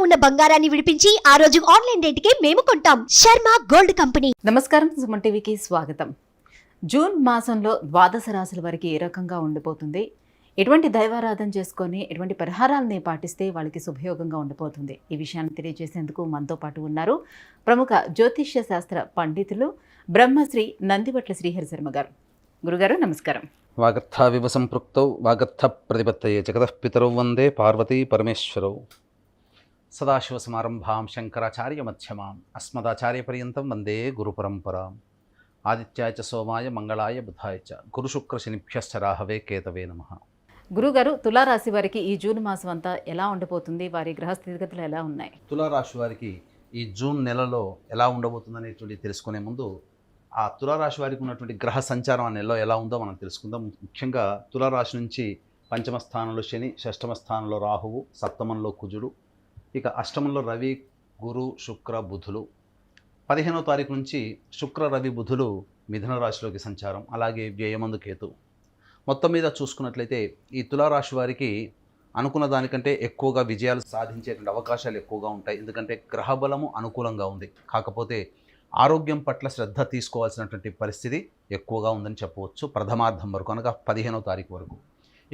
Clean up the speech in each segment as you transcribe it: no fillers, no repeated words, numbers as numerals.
ఉన్న బంగారాన్ని విడిపించి ఆ రోజు ఆన్లైన్ రేటుకే మేము కొంటాం. Sharma gold company. నమస్కారం, సుమన్ టీవీకి స్వాగతం. జూన్ మాసంలో ద్వాదశ రాశుల వారికి ఏ రకంగా ఉండిపోతుంది, ఎటువంటి దైవారాధన చేసుకొని ఎటువంటి పరిహారాలని పాటిస్తే వాళ్ళకి శుభయోగంగా ఉండిపోతుంది, ఈ విషయాన్ని తెలియజేసేందుకు మనతో పాటు ఉన్నారు ప్రముఖ జ్యోతిష్య శాస్త్ర పండితులు బ్రహ్మశ్రీ నందివట్ల శ్రీహరి శర్మ గారు. గురుగారు నమస్కారం. వాగర్థావివ సంపృక్తౌ వాగర్థ ప్రతిపత్తయే జగతః పితరౌ వందే పార్వతీ పరమేశ్వరౌ. సదాశివసమారంభాం శంకరాచార్య మధ్యమాం అస్మదాచార్యపర్యంతం వందే గురుపరంపరాం. ఆదిత్యాయ చ సోమాయ మంగళాయ బుధాయ చ గురుశుక్రశనిభ్యశ్చ రాహవే కేతవే నమః. గురుగారు, తులారాశి వారికి ఈ జూన్ మాసం అంతా ఎలా ఉండిపోతుంది, వారి గ్రహస్థితిగతులు ఎలా ఉన్నాయి? తులారాశి వారికి ఈ జూన్ నెలలో ఎలా ఉండబోతుందనేటువంటి తెలుసుకునే ముందు ఆ తులారాశి వారికి ఉన్నటువంటి గ్రహ సంచారం ఆ నెలలో ఎలా ఉందో మనం తెలుసుకుందాం. ముఖ్యంగా తులారాశి నుంచి పంచమ స్థానంలో శని, షష్టమ స్థానంలో రాహువు, సప్తమంలో కుజుడు, ఇక అష్టమంలో రవి, గురు, శుక్ర, బుధులు. 15వ తారీఖు నుంచి శుక్ర, రవి, బుధులు మిథున రాశిలోకి సంచారం, అలాగే వ్యయమందు కేతు. మొత్తం మీద చూసుకున్నట్లయితే ఈ తులారాశి వారికి అనుకున్న దానికంటే ఎక్కువగా విజయాలు సాధించేటువంటి అవకాశాలు ఎక్కువగా ఉంటాయి. ఎందుకంటే గ్రహబలము అనుకూలంగా ఉంది. కాకపోతే ఆరోగ్యం పట్ల శ్రద్ధ తీసుకోవాల్సినటువంటి పరిస్థితి ఎక్కువగా ఉందని చెప్పవచ్చు. ప్రథమార్థం వరకు అనగా 15వ తారీఖు వరకు.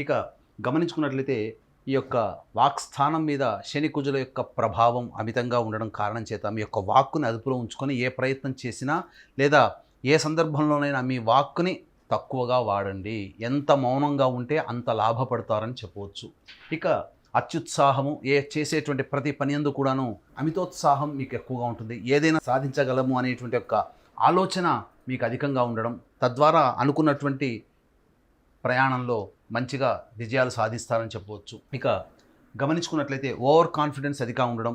ఇక గమనించుకున్నట్లయితే ఈ యొక్క వాక్ స్థానం మీద శని, కుజుల యొక్క ప్రభావం అమితంగా ఉండడం కారణం చేత మీ యొక్క వాక్కుని అదుపులో ఉంచుకొని ఏ ప్రయత్నం చేసినా లేదా ఏ సందర్భంలోనైనా మీ వాక్కుని తక్కువగా వాడండి. ఎంత మౌనంగా ఉంటే అంత లాభపడతారని చెప్పవచ్చు. ఇక అత్యుత్సాహము, చేసేటువంటి ప్రతి పని యందు కూడాను అమితోత్సాహం మీకు ఎక్కువగా ఉంటుంది. ఏదైనా సాధించగలము అనేటువంటి యొక్క ఆలోచన మీకు అధికంగా ఉండడం, తద్వారా అనుకున్నటువంటి ప్రయాణంలో మంచిగా విజయాలు సాధిస్తారని చెప్పవచ్చు. ఇక గమనించుకున్నట్లయితే ఓవర్ కాన్ఫిడెన్స్ అధికంగా ఉండడం,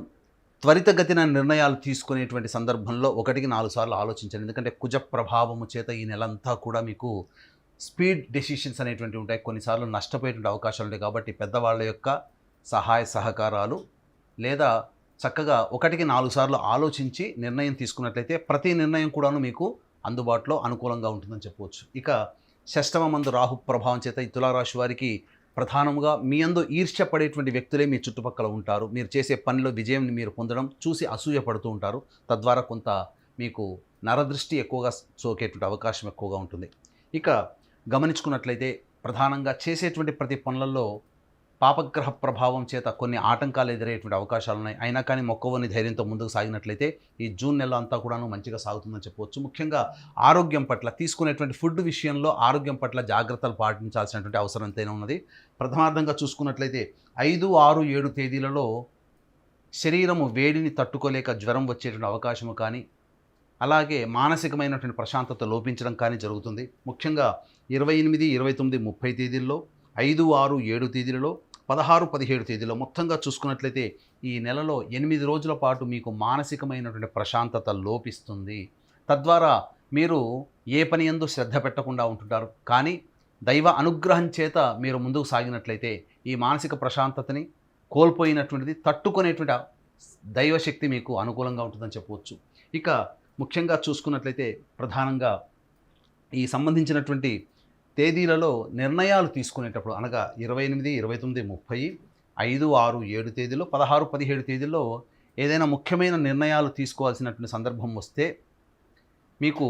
త్వరితగతిన నిర్ణయాలు తీసుకునేటువంటి సందర్భంలో 1-4 సార్లు ఆలోచించండి. ఎందుకంటే కుజ ప్రభావము చేత ఈ నెలంతా కూడా మీకు స్పీడ్ డెసిషన్స్ అనేటువంటివి ఉంటాయి. కొన్నిసార్లు నష్టపోయేటువంటి అవకాశాలు ఉంటాయి. కాబట్టి పెద్దవాళ్ళ యొక్క సహాయ సహకారాలు లేదా చక్కగా 1-4 సార్లు ఆలోచించి నిర్ణయం తీసుకున్నట్లయితే ప్రతి నిర్ణయం కూడాను మీకు అందుబాటులో అనుకూలంగా ఉంటుందని చెప్పవచ్చు. ఇక షష్టమ మందు రాహు ప్రభావం చేత ఈ తులారాశి వారికి ప్రధానంగా మీ యందు ఈర్ష్యపడేటువంటి వ్యక్తులే మీ చుట్టుపక్కల ఉంటారు. మీరు చేసే పనిలో విజయం మీరు పొందడం చూసి అసూయ పడుతూ ఉంటారు. తద్వారా కొంత మీకు నరదృష్టి ఎక్కువగా సోకేటువంటి అవకాశం ఎక్కువగా ఉంటుంది. ఇక గమనించుకున్నట్లయితే ప్రధానంగా చేసేటువంటి ప్రతి పనులలో పాపగ్రహ ప్రభావం చేత కొన్ని ఆటంకాలు ఎదురయ్యేటువంటి అవకాశాలు ఉన్నాయి. అయినా కానీ మొక్కవని ధైర్యంతో ముందుకు సాగినట్లయితే ఈ జూన్ నెల అంతా కూడాను మంచిగా సాగుతుందని చెప్పవచ్చు. ముఖ్యంగా ఆరోగ్యం పట్ల, తీసుకునేటువంటి ఫుడ్ విషయంలో ఆరోగ్యం పట్ల జాగ్రత్తలు పాటించాల్సినటువంటి అవసరం ఎంతైనా ఉన్నది. ప్రథమార్థంగా చూసుకున్నట్లయితే 5, 6, 7 తేదీలలో శరీరము వేడిని తట్టుకోలేక జ్వరం వచ్చేటువంటి అవకాశము కానీ, అలాగే మానసికమైనటువంటి ప్రశాంతత లోపించడం కానీ జరుగుతుంది. ముఖ్యంగా 28, 29, 30 తేదీల్లో, 5, 6, 7 తేదీలలో, 16, 17 తేదీలో మొత్తంగా చూసుకున్నట్లయితే ఈ నెలలో 8 రోజుల పాటు మీకు మానసికమైనటువంటి ప్రశాంతత లోపిస్తుంది. తద్వారా మీరు ఏ పని యందు శ్రద్ధ పెట్టకుండా ఉంటుంటారు. కానీ దైవ అనుగ్రహం చేత మీరు ముందుకు సాగినట్లయితే ఈ మానసిక ప్రశాంతతని కోల్పోయినటువంటిది తట్టుకునేటువంటి దైవశక్తి మీకు అనుకూలంగా ఉంటుందని చెప్పవచ్చు. ఇక ముఖ్యంగా చూసుకున్నట్లయితే ప్రధానంగా ఈ సంబంధించినటువంటి తేదీలలో నిర్ణయాలు తీసుకునేటప్పుడు అనగా 28, 29, 30, 5, 6, 7 తేదీలో, 16, 17 తేదీల్లో ఏదైనా ముఖ్యమైన నిర్ణయాలు తీసుకోవాల్సినటువంటి సందర్భం వస్తే మీకు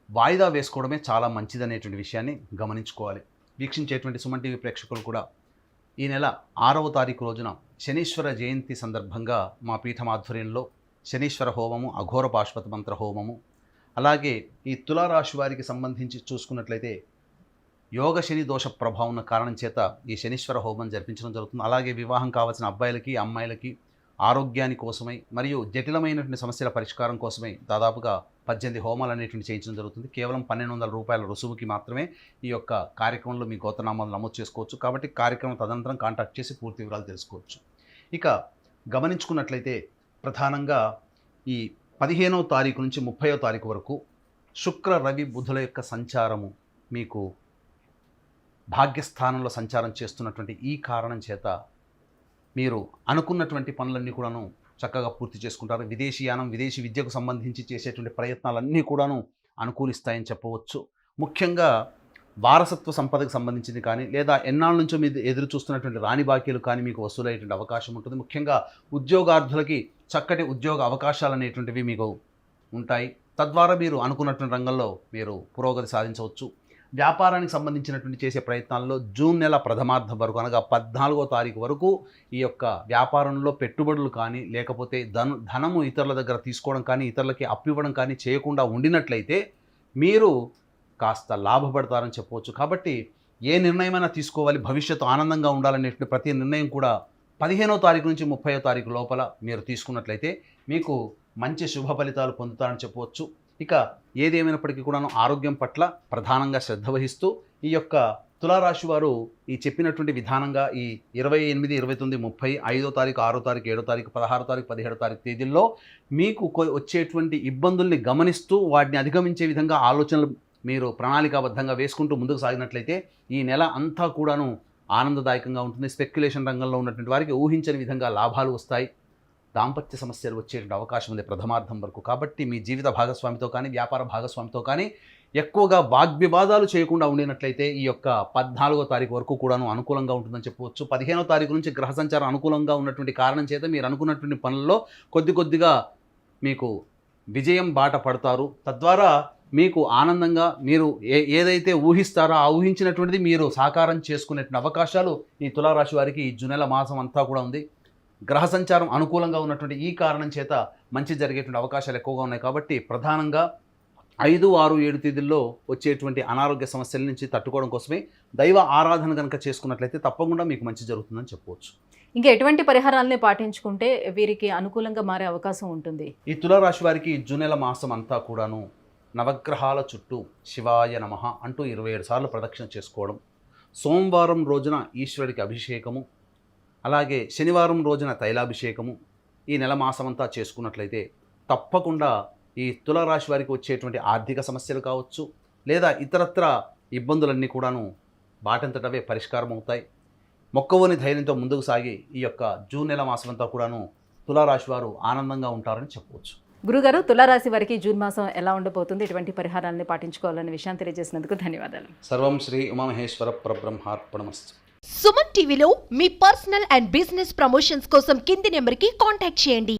వాయిదా వేసుకోవడమే చాలా మంచిదనేటువంటి విషయాన్ని గమనించుకోవాలి. వీక్షించేటువంటి సుమన్ టీవీ ప్రేక్షకులు కూడా ఈ నెల 6వ తారీఖు రోజున శనీశ్వర జయంతి సందర్భంగా మా పీఠం ఆధ్వర్యంలో శనీశ్వర హోమము, అఘోర పాశుపత మంత్ర హోమము, అలాగే ఈ తులారాశి వారికి సంబంధించి చూసుకున్నట్లయితే యోగ శని దోష ప్రభావం ఉన్న కారణం చేత ఈ శనీశ్వర హోమం జరిపించడం జరుగుతుంది. అలాగే వివాహం కావాల్సిన అబ్బాయిలకి, అమ్మాయిలకి ఆరోగ్యాని కోసమై మరియు జటిలమైనటువంటి సమస్యల పరిష్కారం కోసమై దాదాపుగా 18 హోమాలు అనేటువంటి చేయించడం జరుగుతుంది. కేవలం 1200 రూపాయల రుసుముకి మాత్రమే ఈ యొక్క కార్యక్రమంలో మీ గోత్రనామాలు నమోదు చేసుకోవచ్చు. కాబట్టి కార్యక్రమం తదనంతరం కాంటాక్ట్ చేసి పూర్తి వివరాలు తెలుసుకోవచ్చు. ఇక గమనించుకున్నట్లయితే ప్రధానంగా ఈ 15వ తారీఖు నుంచి 30వ తారీఖు వరకు శుక్ర, రవి, బుధుల యొక్క సంచారము మీకు భాగ్యస్థానంలో సంచారం చేస్తున్నటువంటి ఈ కారణం చేత మీరు అనుకున్నటువంటి పనులన్నీ కూడాను చక్కగా పూర్తి చేసుకుంటారు. విదేశీయానం, విదేశీ విద్యకు సంబంధించి చేసేటువంటి ప్రయత్నాలన్నీ కూడాను అనుకూలిస్తాయని చెప్పవచ్చు. ముఖ్యంగా వారసత్వ సంపదకు సంబంధించింది కానీ లేదా ఎన్నాళ్ళ నుంచో మీరు ఎదురు చూస్తున్నటువంటి రాని బాకీలు కానీ మీకు వసూలయ్యేటువంటి అవకాశం ఉంటుంది. ముఖ్యంగా ఉద్యోగార్థులకి చక్కటి ఉద్యోగ అవకాశాలు అనేటువంటివి మీకు ఉంటాయి. తద్వారా మీరు అనుకున్నటువంటి రంగంలో మీరు పురోగతి సాధించవచ్చు. వ్యాపారానికి సంబంధించినటువంటి చేసే ప్రయత్నాల్లో జూన్ నెల ప్రథమార్థం వరకు అనగా 14వ తారీఖు వరకు ఈ యొక్క వ్యాపారంలో పెట్టుబడులు కానీ లేకపోతే ధనము ఇతరుల దగ్గర తీసుకోవడం కానీ ఇతరులకి అప్పివ్వడం కానీ చేయకుండా ఉండినట్లయితే మీరు కాస్త లాభపడతారని చెప్పవచ్చు. కాబట్టి ఏ నిర్ణయమైనా తీసుకోవాలి, భవిష్యత్తు ఆనందంగా ఉండాలనేటువంటి ప్రతి నిర్ణయం కూడా 15వ తారీఖు నుంచి 30వ తారీఖు లోపల మీరు తీసుకున్నట్లయితే మీకు మంచి శుభ ఫలితాలు పొందుతారని చెప్పవచ్చు. ఇక ఏదేమైనప్పటికీ కూడాను ఆరోగ్యం పట్ల ప్రధానంగా శ్రద్ధ వహిస్తూ ఈ యొక్క తులారాశి వారు ఈ చెప్పినటువంటి విధానంగా ఈ 28, 29, 30, 5వ తారీఖు, 6వ తారీఖు, 7వ తారీఖు, 16వ తారీఖు, 17వ తారీఖు తేదీల్లో మీకు వచ్చేటువంటి ఇబ్బందుల్ని గమనిస్తూ వాటిని అధిగమించే విధంగా ఆలోచనలు మీరు ప్రణాళికాబద్ధంగా వేసుకుంటూ ముందుకు సాగినట్లయితే ఈ నెల అంతా కూడాను ఆనందదాయకంగా ఉంటుంది. స్పెక్యులేషన్ రంగంలో ఉన్నటువంటి వారికి ఊహించని విధంగా లాభాలు వస్తాయి. దాంపత్య సమస్యలు వచ్చేటువంటి అవకాశం ఉంది ప్రథమార్థం వరకు. కాబట్టి మీ జీవిత భాగస్వామితో కానీ వ్యాపార భాగస్వామితో కానీ ఎక్కువగా వాగ్వివాదాలు చేయకుండా ఉండినట్లయితే ఈ యొక్క 14వ తారీఖు వరకు కూడాను అనుకూలంగా ఉంటుందని చెప్పవచ్చు. 15వ తారీఖు నుంచి గ్రహ సంచారం అనుకూలంగా ఉన్నటువంటి కారణం చేత మీరు అనుకున్నటువంటి పనుల్లో కొద్దిగా మీకు విజయం బాట పడతారు. తద్వారా మీకు ఆనందంగా మీరు ఏదైతే ఊహిస్తారో ఆ ఊహించినటువంటిది మీరు సాకారం చేసుకునేటువంటి అవకాశాలు ఈ తులారాశి వారికి ఈ జూన్ నెల మాసం అంతా కూడా ఉంది. గ్రహ సంచారం అనుకూలంగా ఉన్నటువంటి ఈ కారణం చేత మంచి జరిగేటువంటి అవకాశాలు ఎక్కువగా ఉన్నాయి. కాబట్టి ప్రధానంగా 5, 6, 7 తేదీల్లో వచ్చేటువంటి అనారోగ్య సమస్యల నుంచి తట్టుకోవడం కోసమే దైవ ఆరాధన కనుక చేసుకున్నట్లయితే తప్పకుండా మీకు మంచి జరుగుతుందని చెప్పవచ్చు. ఇంకా ఎటువంటి పరిహారాలని పాటించుకుంటే వీరికి అనుకూలంగా మారే అవకాశం ఉంటుంది? ఈ తులారాశి వారికి జూన్ నెల మాసం అంతా కూడాను నవగ్రహాల చుట్టూ శివాయ నమః అంటూ 27 సార్లు ప్రదక్షిణ చేసుకోవడం, సోమవారం రోజున ఈశ్వరుడికి అభిషేకము, అలాగే శనివారం రోజున తైలాభిషేకము ఈ నెల మాసమంతా చేసుకున్నట్లయితే తప్పకుండా ఈ తులారాశి వారికి వచ్చేటువంటి ఆర్థిక సమస్యలు కావచ్చు లేదా ఇతరత్ర ఇబ్బందులన్నీ కూడాను బాటంతటవే పరిష్కారం అవుతాయి. మొక్కవోని ధైర్యంతో ముందుకు సాగి ఈ యొక్క జూన్ నెల మాసమంతా కూడాను తులారాశి వారు ఆనందంగా ఉంటారని చెప్పవచ్చు. గురుగారు, తులారాశి వారికి జూన్ మాసం ఎలా ఉండబోతుంది, ఎటువంటి పరిహారాలని పాటించుకోవాలనే విషయాన్ని తెలియజేసినందుకు ధన్యవాదాలు. సర్వం శ్రీ ఉమామహేశ్వర పరబ్రహ్మార్పణమస్తు. సుమన్ టీవీలో మీ పర్సనల్ అండ్ బిజినెస్ ప్రమోషన్స్ కోసం కింది నెంబర్కి కాంటాక్ట్ చేయండి.